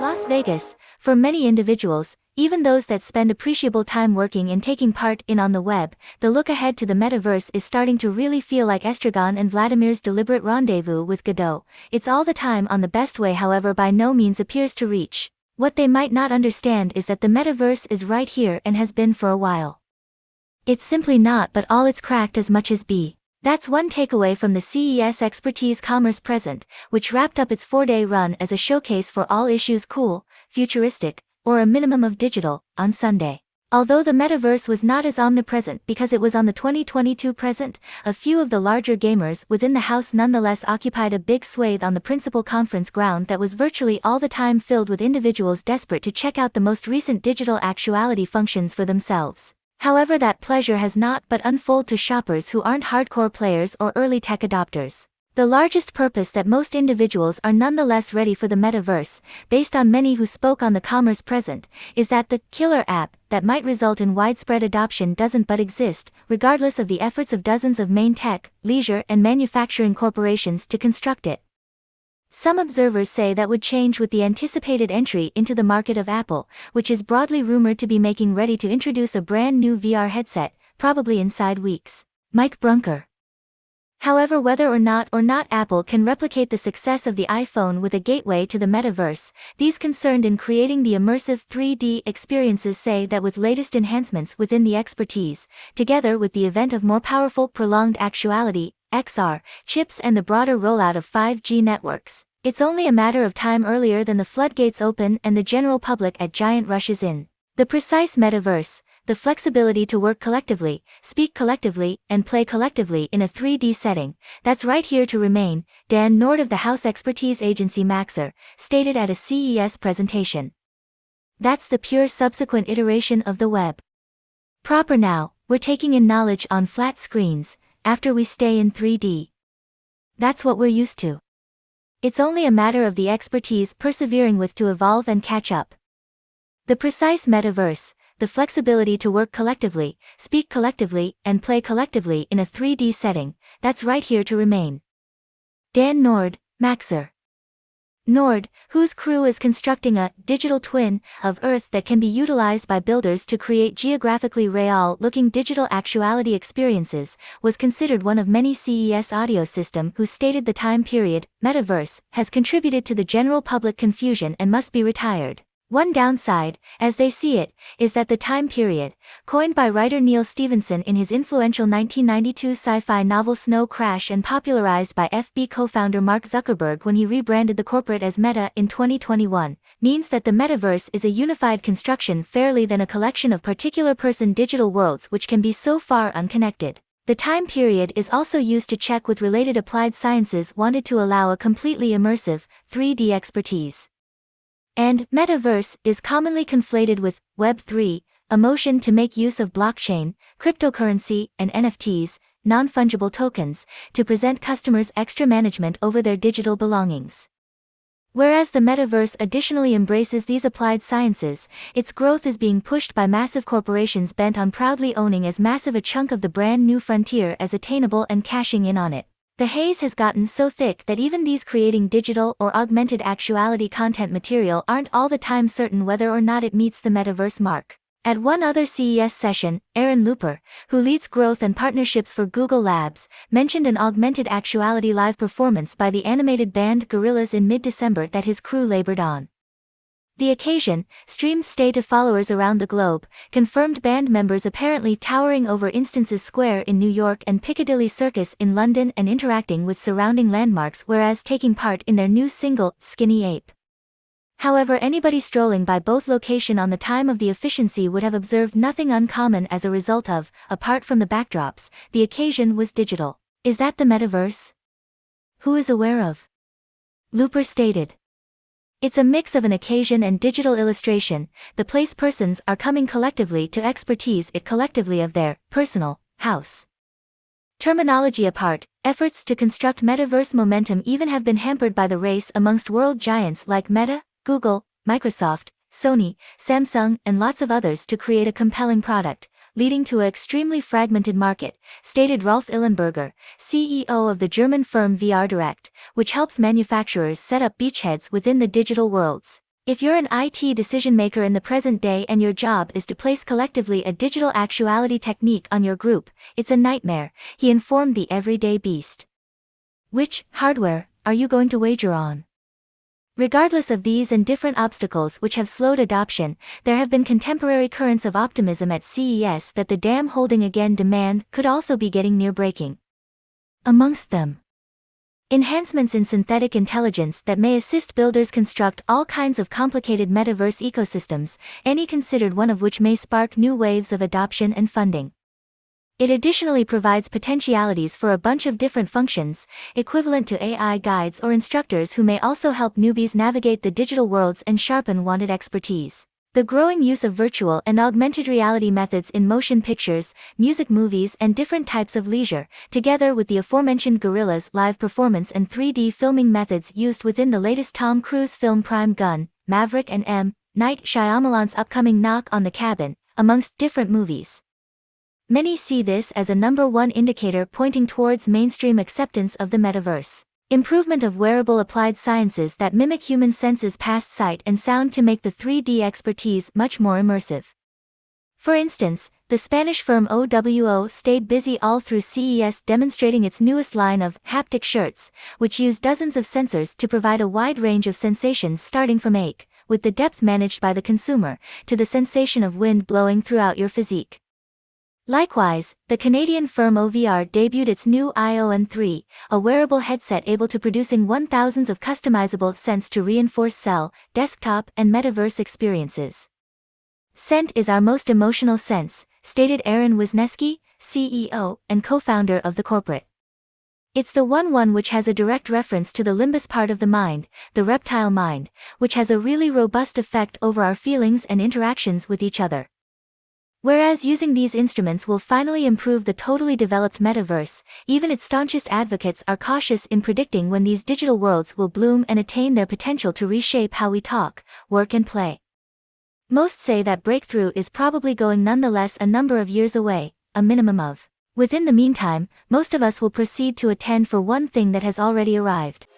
Las Vegas, for many individuals, even those that spend appreciable time working and taking part in on the web, the look ahead to the metaverse is starting to really feel like Estragon and Vladimir's deliberate rendezvous with Godot. It's all the time on the best way, however by no means appears to reach. What they might not understand is that the metaverse is right here and has been for a while. It's simply not but all it's cracked as much as be. That's one takeaway from the CES Expertise Commerce Present, which wrapped up its 4-day run as a showcase for all issues cool, futuristic, or a minimum of digital, on Sunday. Although the metaverse was not as omnipresent because it was on the 2022 present, a few of the larger gamers within the house nonetheless occupied a big swathe on the principal conference ground that was virtually all the time filled with individuals desperate to check out the most recent digital actuality functions for themselves. However, that pleasure has not but unfolded to shoppers who aren't hardcore players or early tech adopters. The largest purpose that most individuals are nonetheless ready for the metaverse, based on many who spoke on the Commerce Present, is that the killer app that might result in widespread adoption doesn't but exist, regardless of the efforts of dozens of main tech, leisure and manufacturing corporations to construct it. Some observers say that would change with the anticipated entry into the market of Apple, which is broadly rumored to be making ready to introduce a brand new VR headset, probably inside weeks. Mike Brunker. However, whether or not Apple can replicate the success of the iPhone with a gateway to the metaverse, these concerned in creating the immersive 3D experiences say that with latest enhancements within the expertise, together with the event of more powerful prolonged actuality, XR, chips and the broader rollout of 5G networks, it's only a matter of time earlier than the floodgates open and the general public at giant rushes in. The precise metaverse, the flexibility to work collectively, speak collectively, and play collectively in a 3D setting, that's right here to remain, Dan Nord of the house expertise agency Maxar, stated at a CES presentation. That's the pure subsequent iteration of the web. Proper now, we're taking in knowledge on flat screens, after we stay in 3D. That's what we're used to. It's only a matter of the expertise persevering with to evolve and catch up. The precise metaverse, the flexibility to work collectively, speak collectively, and play collectively in a 3D setting, that's right here to remain. Dan Nord, Maxar. Nord, whose crew is constructing a digital twin of Earth that can be utilized by builders to create geographically real-looking digital actuality experiences, was considered one of many CES audio systems who stated the time period, metaverse, has contributed to the general public confusion and must be retired. One downside, as they see it, is that the time period, coined by writer Neil Stephenson in his influential 1992 sci-fi novel Snow Crash and popularized by FB co-founder Mark Zuckerberg when he rebranded the corporate as Meta in 2021, means that the metaverse is a unified construction fairly than a collection of particular person digital worlds which can be so far unconnected. The time period is also used to check with related applied sciences wanted to allow a completely immersive, 3D expertise. And metaverse is commonly conflated with Web3, a motion to make use of blockchain, cryptocurrency, and NFTs, non-fungible tokens, to present customers extra management over their digital belongings. Whereas the metaverse additionally embraces these applied sciences, its growth is being pushed by massive corporations bent on proudly owning as massive a chunk of the brand new frontier as attainable and cashing in on it. The haze has gotten so thick that even these creating digital or augmented actuality content material aren't all the time certain whether or not it meets the metaverse mark. At one other CES session, Aaron Looper, who leads growth and partnerships for Google Labs, mentioned an augmented actuality live performance by the animated band Gorillaz in mid-December that his crew labored on. The occasion, streamed stay to followers around the globe, confirmed band members apparently towering over Instances Square in New York and Piccadilly Circus in London and interacting with surrounding landmarks whereas taking part in their new single, Skinny Ape. However, anybody strolling by both location on the time of the efficiency would have observed nothing uncommon as a result of, apart from the backdrops, the occasion was digital. Is that the metaverse? Who is aware of? Looper stated. It's a mix of an occasion and digital illustration, the place persons are coming collectively to expertise it collectively of their personal house. Terminology apart, efforts to construct metaverse momentum even have been hampered by the race amongst world giants like Meta, Google, Microsoft, Sony, Samsung, and lots of others to create a compelling product. leading to an extremely fragmented market, stated Rolf Illenberger, CEO of the German firm VR Direct, which helps manufacturers set up beachheads within the digital worlds. If you're an IT decision maker in the present day and your job is to place collectively a digital actuality technique on your group, it's a nightmare, he informed the Everyday Beast. Which hardware are you going to wager on? Regardless of these and different obstacles which have slowed adoption, there have been contemporary currents of optimism at CES that the dam holding again demand could also be getting near breaking. Amongst them, enhancements in synthetic intelligence that may assist builders construct all kinds of complicated metaverse ecosystems, any considered one of which may spark new waves of adoption and funding. It additionally provides potentialities for a bunch of different functions, equivalent to AI guides or instructors who may also help newbies navigate the digital worlds and sharpen wanted expertise. The growing use of virtual and augmented reality methods in motion pictures, music movies and different types of leisure, together with the aforementioned Gorillaz live performance and 3D filming methods used within the latest Tom Cruise film Prime Gun, Maverick and M. Night Shyamalan's upcoming Knock on the Cabin, amongst different movies. Many see this as a #1 indicator pointing towards mainstream acceptance of the metaverse. Improvement of wearable applied sciences that mimic human senses past sight and sound to make the 3D expertise much more immersive. For instance, the Spanish firm OWO stayed busy all through CES demonstrating its newest line of haptic shirts, which use dozens of sensors to provide a wide range of sensations starting from ache, with the depth managed by the consumer, to the sensation of wind blowing throughout your physique. Likewise, the Canadian firm OVR debuted its new ION 3, a wearable headset able to producing 1,000s of customizable scents to reinforce cell, desktop, and metaverse experiences. Scent is our most emotional sense, stated Aaron Wisniewski, CEO and co-founder of the corporate. It's the one which has a direct reference to the limbus part of the mind, the reptile mind, which has a really robust effect over our feelings and interactions with each other. Whereas using these instruments will finally improve the totally developed metaverse, even its staunchest advocates are cautious in predicting when these digital worlds will bloom and attain their potential to reshape how we talk, work and play. Most say that breakthrough is probably going nonetheless a number of years away, a minimum of. Within the meantime, most of us will proceed to attend for one thing that has already arrived.